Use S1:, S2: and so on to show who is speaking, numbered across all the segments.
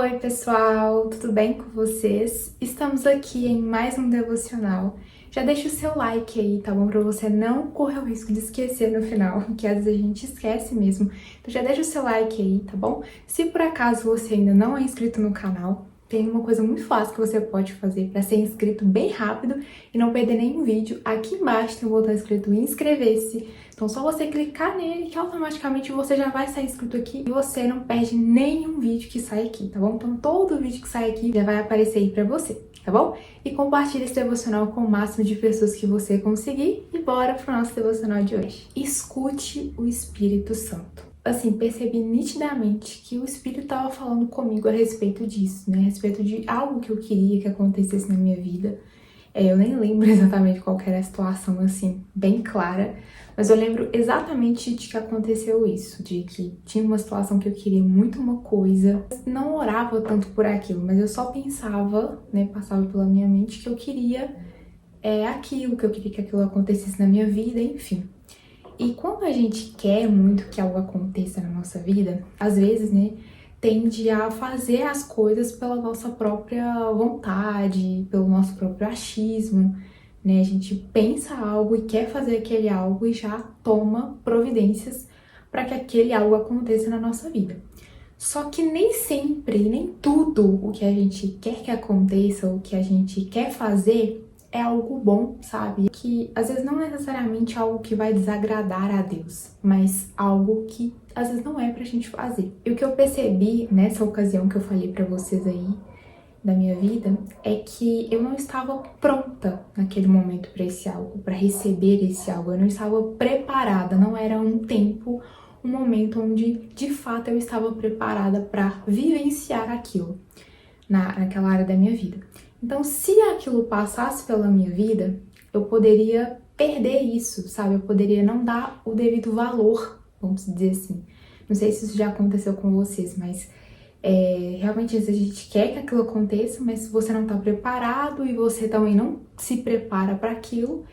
S1: Oi, pessoal, tudo bem com vocês? Estamos aqui em mais um devocional. Já deixa o seu like aí, tá bom? Pra você não correr o risco de esquecer no final, que às vezes a gente esquece mesmo. Então já deixa o seu like aí, tá bom? Se por acaso você ainda não é inscrito no canal, tem uma coisa muito fácil que você pode fazer para ser inscrito bem rápido e não perder nenhum vídeo. Aqui embaixo tem um botão escrito inscrever-se. Então só você clicar nele que automaticamente você já vai sair inscrito aqui e você não perde nenhum vídeo que sai aqui, tá bom? Então todo vídeo que sai aqui já vai aparecer aí pra você, tá bom? E compartilhe esse devocional com o máximo de pessoas que você conseguir e bora pro nosso devocional de hoje. Escute o Espírito Santo. Assim, percebi nitidamente que o Espírito estava falando comigo a respeito disso, né? A respeito de algo que eu queria que acontecesse na minha vida. Eu nem lembro exatamente qual que era a situação, assim, bem clara, mas eu lembro exatamente de que aconteceu isso, de que tinha uma situação que eu queria muito uma coisa, não orava tanto por aquilo, mas eu só pensava, né, passava pela minha mente que eu queria aquilo, que eu queria que aquilo acontecesse na minha vida, enfim. E quando a gente quer muito que algo aconteça na nossa vida, às vezes, né, tende a fazer as coisas pela nossa própria vontade, pelo nosso próprio achismo, né? A gente pensa algo e quer fazer aquele algo e já toma providências para que aquele algo aconteça na nossa vida. Só que nem sempre, nem tudo o que a gente quer que aconteça, o que a gente quer fazer, é algo bom, sabe? Que às vezes não é necessariamente algo que vai desagradar a Deus, mas algo que às vezes não é pra gente fazer. E o que eu percebi nessa ocasião que eu falei pra vocês aí da minha vida é que eu não estava pronta naquele momento para esse algo, para receber esse algo. Eu não estava preparada, não era um tempo, um momento onde de fato eu estava preparada para vivenciar aquilo naquela área da minha vida. Então, se aquilo passasse pela minha vida, eu poderia perder isso, sabe? Eu poderia não dar o devido valor, vamos dizer assim. Não sei se isso já aconteceu com vocês, mas realmente às vezes a gente quer que aquilo aconteça, mas se você não tá preparado e você também não se prepara para aquilo,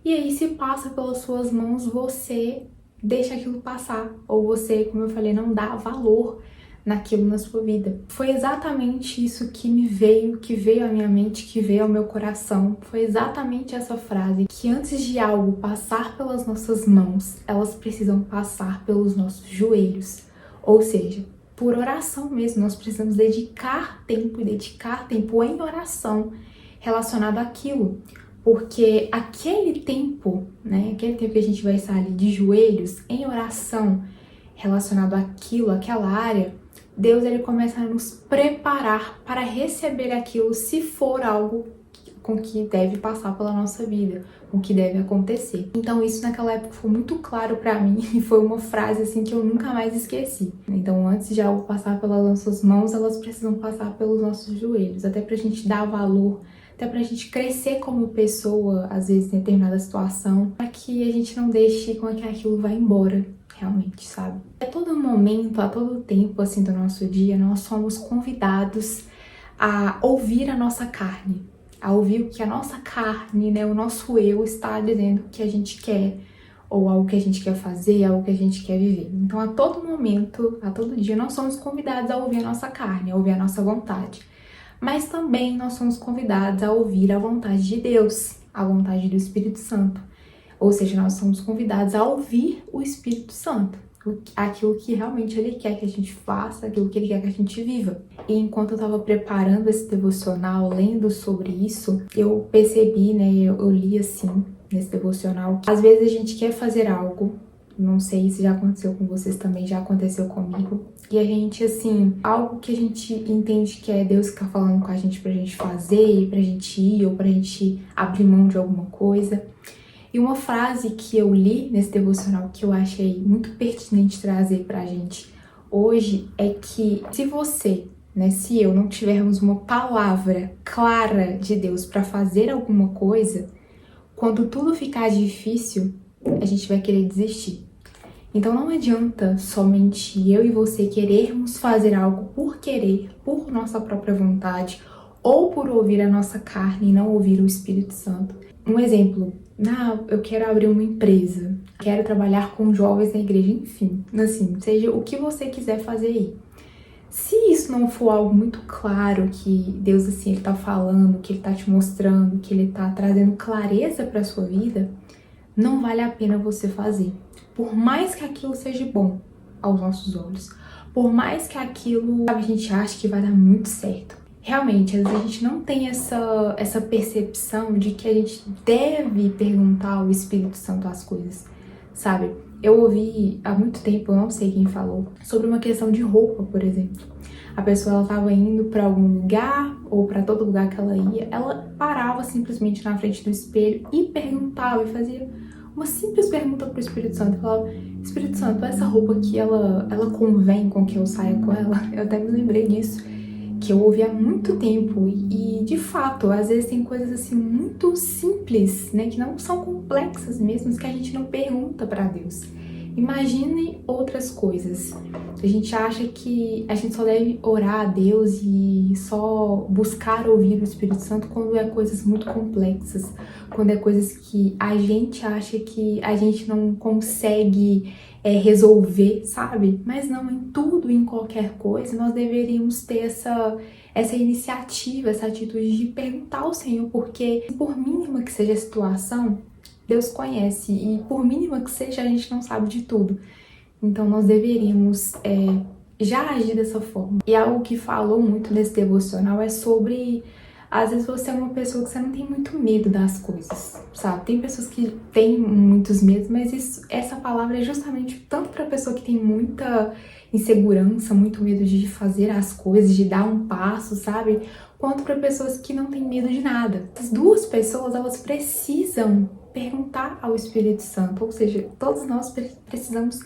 S1: e aí se passa pelas suas mãos, você deixa aquilo passar, ou você, como eu falei, não dá valor naquilo na sua vida. Foi exatamente isso que veio à minha mente, que veio ao meu coração. Foi exatamente essa frase, que antes de algo passar pelas nossas mãos, elas precisam passar pelos nossos joelhos. Ou seja, por oração mesmo, nós precisamos dedicar tempo em oração relacionado àquilo. Porque aquele tempo, né, aquele tempo que a gente vai estar ali de joelhos, em oração, relacionado àquilo, àquela área, Deus ele começa a nos preparar para receber aquilo se for algo com que deve passar pela nossa vida, com que deve acontecer. Então isso naquela época foi muito claro para mim e foi uma frase assim que eu nunca mais esqueci. Então antes de algo passar pelas nossas mãos, elas precisam passar pelos nossos joelhos, até pra gente dar valor, até pra gente crescer como pessoa, às vezes em determinada situação, para que a gente não deixe com que aquilo vá embora. Realmente, sabe? A todo momento, a todo tempo, assim, do nosso dia, nós somos convidados a ouvir a nossa carne, a ouvir o que a nossa carne, né, o nosso eu está dizendo que a gente quer, ou algo que a gente quer fazer, algo que a gente quer viver. Então, a todo momento, a todo dia, nós somos convidados a ouvir a nossa carne, a ouvir a nossa vontade. Mas também nós somos convidados a ouvir a vontade de Deus, a vontade do Espírito Santo. Ou seja, nós somos convidados a ouvir o Espírito Santo, aquilo que realmente Ele quer que a gente faça, aquilo que Ele quer que a gente viva. E enquanto eu estava preparando esse devocional, lendo sobre isso, eu percebi, né, eu li assim, nesse devocional, que às vezes a gente quer fazer algo, não sei se já aconteceu com vocês também, já aconteceu comigo, e a gente, assim, algo que a gente entende que é Deus que tá falando com a gente pra gente fazer, pra gente ir, ou pra gente abrir mão de alguma coisa. E uma frase que eu li nesse devocional que eu achei muito pertinente trazer pra gente hoje é que se você, né, se eu não tivermos uma palavra clara de Deus para fazer alguma coisa, quando tudo ficar difícil, a gente vai querer desistir. Então não adianta somente eu e você querermos fazer algo por querer, por nossa própria vontade, ou por ouvir a nossa carne e não ouvir o Espírito Santo. Um exemplo, eu quero abrir uma empresa, quero trabalhar com jovens na igreja, enfim, assim, seja o que você quiser fazer aí. Se isso não for algo muito claro que Deus, assim, ele tá falando, que ele tá te mostrando, que ele tá trazendo clareza pra sua vida, não vale a pena você fazer. Por mais que aquilo seja bom aos nossos olhos, por mais que aquilo, sabe, a gente ache que vai dar muito certo. Realmente, às vezes a gente não tem essa percepção de que a gente deve perguntar ao Espírito Santo as coisas, sabe? Eu ouvi há muito tempo, eu não sei quem falou, sobre uma questão de roupa, por exemplo. A pessoa, ela tava indo pra algum lugar, ou pra todo lugar que ela ia, ela parava simplesmente na frente do espelho e perguntava, e fazia uma simples pergunta pro Espírito Santo. Falava: Espírito Santo, essa roupa aqui, ela convém com que eu saia com ela? Eu até me lembrei disso, que eu ouvi há muito tempo. E de fato, às vezes tem coisas assim muito simples, né, que não são complexas mesmo, que a gente não pergunta pra Deus. Imagine outras coisas. A gente acha que a gente só deve orar a Deus e só buscar ouvir o Espírito Santo quando é coisas muito complexas, quando é coisas que a gente acha que a gente não consegue resolver, sabe? Mas não, em tudo, em qualquer coisa, nós deveríamos ter essa iniciativa, essa atitude de perguntar ao Senhor, porque por mínima que seja a situação, Deus conhece, e por mínima que seja, a gente não sabe de tudo. Então nós deveríamos já agir dessa forma. E algo que falou muito nesse devocional é sobre, às vezes você é uma pessoa que você não tem muito medo das coisas, sabe? Tem pessoas que têm muitos medos, mas essa palavra é justamente tanto para pessoa que tem muita insegurança, muito medo de fazer as coisas, de dar um passo, sabe? Quanto para pessoas que não têm medo de nada. As duas pessoas, elas precisam perguntar ao Espírito Santo, ou seja, todos nós precisamos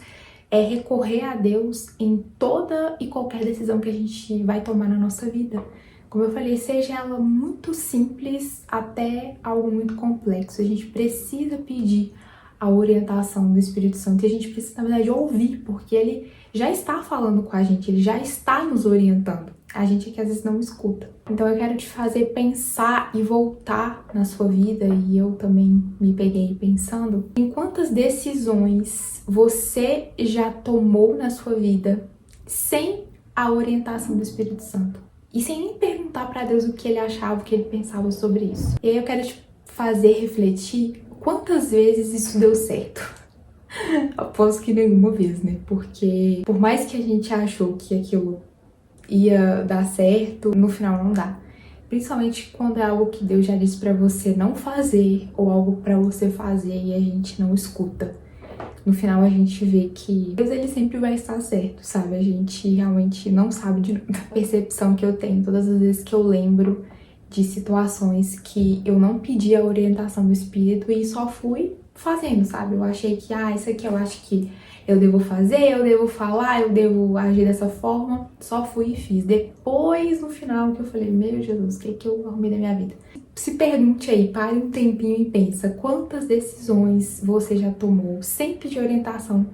S1: recorrer a Deus em toda e qualquer decisão que a gente vai tomar na nossa vida. Como eu falei, seja ela muito simples até algo muito complexo, a gente precisa pedir a orientação do Espírito Santo e a gente precisa, na verdade, ouvir, porque ele já está falando com a gente, ele já está nos orientando. A gente é que às vezes não escuta. Então eu quero te fazer pensar e voltar na sua vida, e eu também me peguei pensando em quantas decisões você já tomou na sua vida sem a orientação do Espírito Santo. E sem nem perguntar para Deus o que ele achava, o que ele pensava sobre isso. E aí eu quero te fazer refletir quantas vezes isso deu certo. Aposto que nenhuma vez, né? Porque por mais que a gente achou que aquilo ia dar certo, no final não dá. Principalmente quando é algo que Deus já disse pra você não fazer, ou algo pra você fazer e a gente não escuta. No final a gente vê que Deus, ele sempre vai estar certo, sabe? A gente realmente não sabe da percepção que eu tenho todas as vezes que eu lembro de situações que eu não pedi a orientação do Espírito e só fui fazendo, sabe? Eu achei que, isso aqui eu acho que eu devo fazer, eu devo falar, eu devo agir dessa forma. Só fui e fiz. Depois, no final, que eu falei: meu Jesus, o que eu arrumei da minha vida? Se pergunte aí, pare um tempinho e pensa quantas decisões você já tomou sem pedir orientação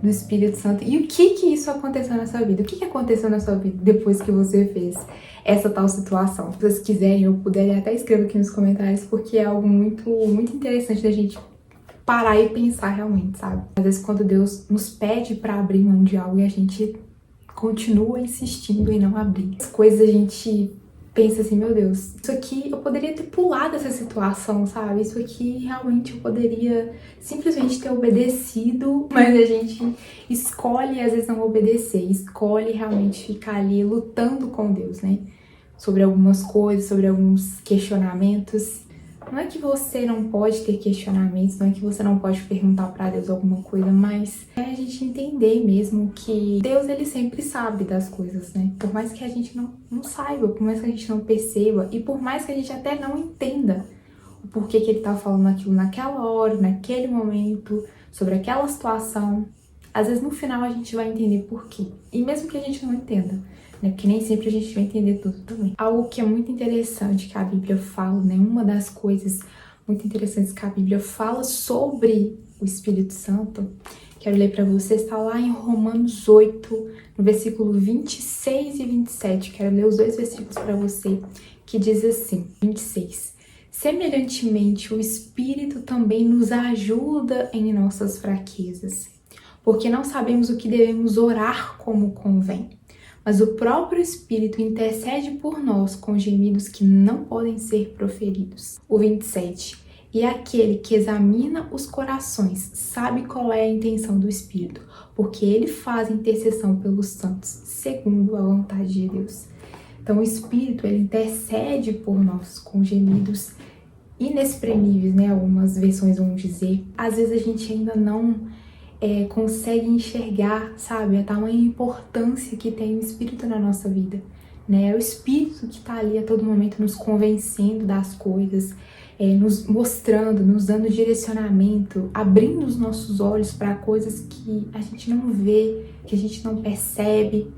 S1: do Espírito Santo, e o que isso aconteceu na sua vida? O que aconteceu na sua vida depois que você fez essa tal situação? Se vocês quiserem ou puderem, até escreva aqui nos comentários, porque é algo muito, muito interessante da gente parar e pensar realmente, sabe? Às vezes quando Deus nos pede pra abrir mão de algo e a gente continua insistindo em não abrir as coisas, a gente pensa assim: meu Deus, isso aqui eu poderia ter pulado essa situação, sabe? Isso aqui realmente eu poderia simplesmente ter obedecido, mas a gente escolhe às vezes não obedecer, escolhe realmente ficar ali lutando com Deus, né? Sobre algumas coisas, sobre alguns questionamentos. Não é que você não pode ter questionamentos, não é que você não pode perguntar pra Deus alguma coisa, mas é a gente entender mesmo que Deus, ele sempre sabe das coisas, né? Por mais que a gente não saiba, por mais que a gente não perceba, e por mais que a gente até não entenda o porquê que ele tá falando aquilo naquela hora, naquele momento, sobre aquela situação, às vezes no final a gente vai entender por quê. E mesmo que a gente não entenda, né? Porque nem sempre a gente vai entender tudo também. Algo que é muito interessante que a Bíblia fala, né? Uma das coisas muito interessantes que a Bíblia fala sobre o Espírito Santo, quero ler para vocês, está lá em Romanos 8, no versículo 26 e 27. Quero ler os dois versículos para você, que diz assim, 26. Semelhantemente, o Espírito também nos ajuda em nossas fraquezas, porque não sabemos o que devemos orar como convém. mas o próprio Espírito intercede por nós com gemidos que não podem ser proferidos. O 27. E aquele que examina os corações sabe qual é a intenção do Espírito, porque ele faz intercessão pelos santos, segundo a vontade de Deus. Então o Espírito, ele intercede por nós com gemidos inexprimíveis, né? Algumas versões vão dizer. Às vezes a gente ainda não consegue enxergar, sabe, a tamanha importância que tem o Espírito na nossa vida, né? É o Espírito que está ali a todo momento nos convencendo das coisas, nos mostrando, nos dando direcionamento, abrindo os nossos olhos para coisas que a gente não vê, que a gente não percebe,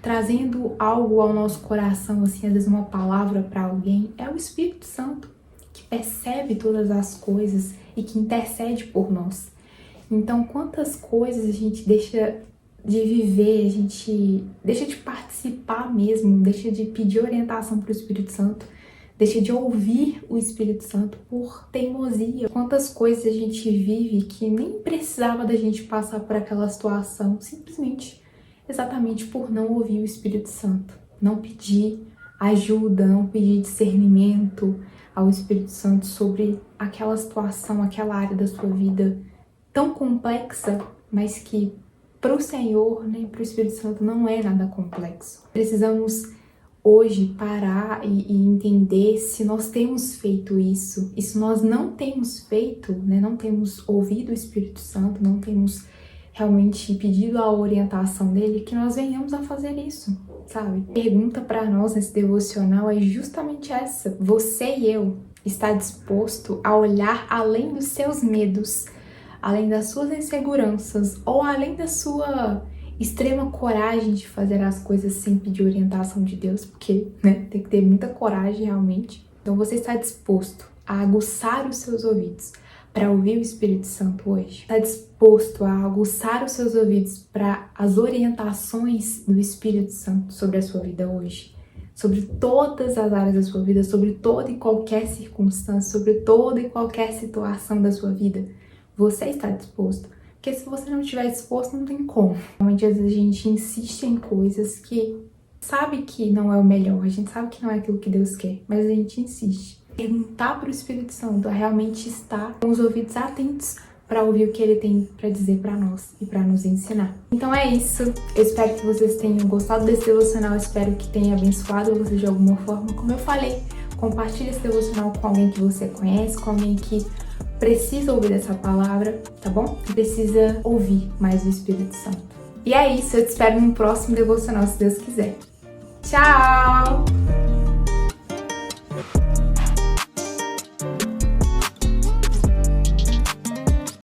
S1: trazendo algo ao nosso coração, assim, às vezes uma palavra para alguém. É o Espírito Santo que percebe todas as coisas e que intercede por nós. Então, quantas coisas a gente deixa de viver, a gente deixa de participar mesmo, deixa de pedir orientação para o Espírito Santo, deixa de ouvir o Espírito Santo por teimosia. Quantas coisas a gente vive que nem precisava da gente passar por aquela situação, simplesmente, exatamente por não ouvir o Espírito Santo, não pedir ajuda, não pedir discernimento ao Espírito Santo sobre aquela situação, aquela área da sua vida tão complexa, mas que para o Senhor, né, para o Espírito Santo não é nada complexo. Precisamos hoje parar e entender se nós temos feito isso, e se nós não temos feito, né, não temos ouvido o Espírito Santo, não temos realmente pedido a orientação dele, que nós venhamos a fazer isso, sabe? A pergunta para nós nesse devocional é justamente essa: você e eu está disposto a olhar além dos seus medos, além das suas inseguranças, ou além da sua extrema coragem de fazer as coisas sem pedir orientação de Deus, porque, né, tem que ter muita coragem realmente. Então você está disposto a aguçar os seus ouvidos para ouvir o Espírito Santo hoje? Está disposto a aguçar os seus ouvidos para as orientações do Espírito Santo sobre a sua vida hoje? Sobre todas as áreas da sua vida, sobre toda e qualquer circunstância, sobre toda e qualquer situação da sua vida? Você está disposto? Porque se você não estiver disposto, não tem como. Realmente, às vezes a gente insiste em coisas que sabe que não é o melhor, a gente sabe que não é aquilo que Deus quer, mas a gente insiste. Perguntar para o Espírito Santo a realmente estar com os ouvidos atentos para ouvir o que ele tem para dizer para nós e para nos ensinar. Então é isso. Eu espero que vocês tenham gostado desse devocional, espero que tenha abençoado vocês de alguma forma. Como eu falei, compartilhe esse devocional com alguém que você conhece, com alguém que precisa ouvir essa palavra, tá bom? Que precisa ouvir mais o Espírito Santo. E é isso, eu te espero no próximo devocional, se Deus quiser. Tchau!